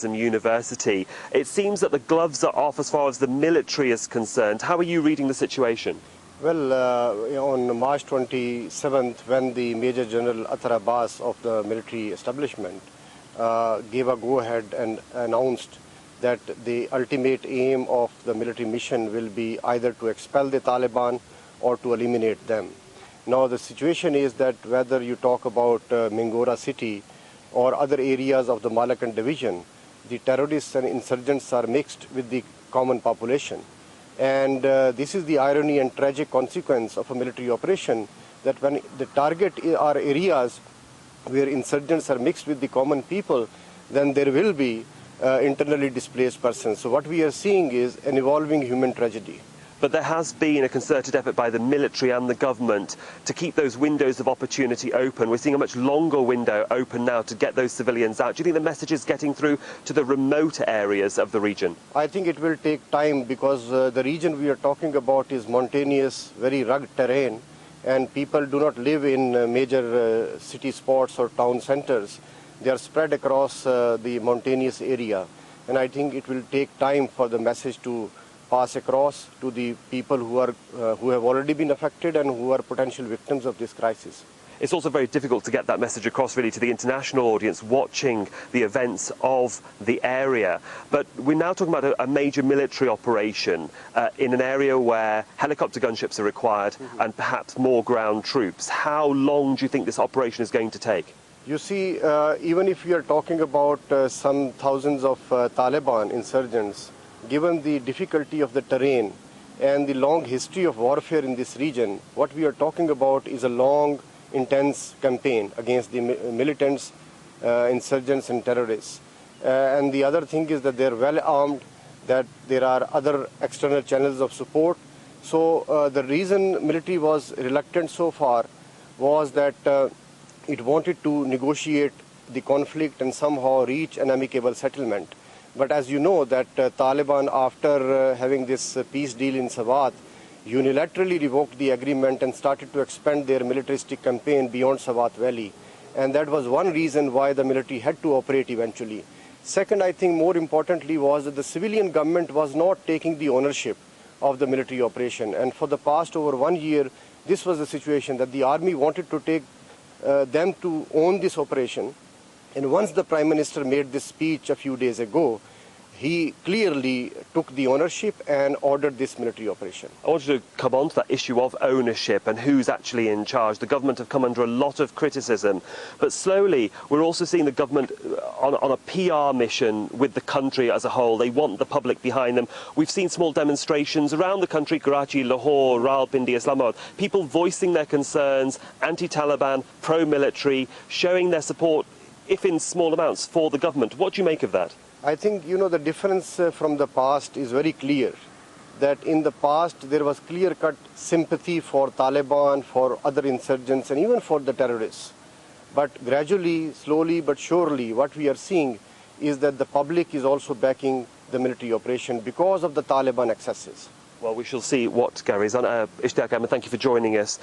University. It seems that the gloves are off as far as the military is concerned. How are you reading the situation? Well, on March 27th, when the Major General Athar Abbas of the military establishment gave a go-ahead and announced that the ultimate aim of the military mission will be either to expel the Taliban or to eliminate them. Now, the situation is that whether you talk about Mingora city or other areas of the Malakan division, the terrorists and insurgents are mixed with the common population. And this is the irony and tragic consequence of a military operation, that when the target are areas where insurgents are mixed with the common people, then there will be internally displaced persons. So what we are seeing is an evolving human tragedy. But there has been a concerted effort by the military and the government to keep those windows of opportunity open. We're seeing a much longer window open now to get those civilians out. Do you think the message is getting through to the remote areas of the region? I think it will take time, because the region we are talking about is mountainous, very rugged terrain, and people do not live in major city spots or town centers. They are spread across the mountainous area, and I think it will take time for the message to pass across to the people who have already been affected and who are potential victims of this crisis. It's also very difficult to get that message across really to the international audience watching the events of the area. But we're now talking about a major military operation in an area where helicopter gunships are required and perhaps more ground troops. How long do you think this operation is going to take? You see, even if we are talking about some thousands of Taliban insurgents, given the difficulty of the terrain and the long history of warfare in this region, what we are talking about is a long, intense campaign against the militants, insurgents and terrorists. And the other thing is that they are well armed, that there are other external channels of support. So the reason military was reluctant so far was that it wanted to negotiate the conflict and somehow reach an amicable settlement. But as you know, that Taliban, after having this peace deal in Swat, unilaterally revoked the agreement and started to expand their militaristic campaign beyond Swat Valley. And that was one reason why the military had to operate eventually. Second, I think more importantly, was that the civilian government was not taking the ownership of the military operation. And for the past over 1 year, this was the situation, that the army wanted to take them to own this operation. And once the Prime Minister made this speech a few days ago, he clearly took the ownership and ordered this military operation. I want you to come on to that issue of ownership and who's actually in charge. The government have come under a lot of criticism, but slowly we're also seeing the government on a PR mission with the country as a whole. They want the public behind them. We've seen small demonstrations around the country, Karachi, Lahore, Rawalpindi, Islamabad, people voicing their concerns, anti-Taliban, pro-military, showing their support, if in small amounts, for the government. What do you make of that? I think, you know, the difference from the past is very clear. That in the past there was clear-cut sympathy for Taliban, for other insurgents and even for the terrorists. But gradually, slowly but surely, what we are seeing is that the public is also backing the military operation because of the Taliban excesses. Well, we shall see what carries on. Ishtiaq Ahmad, thank you for joining us.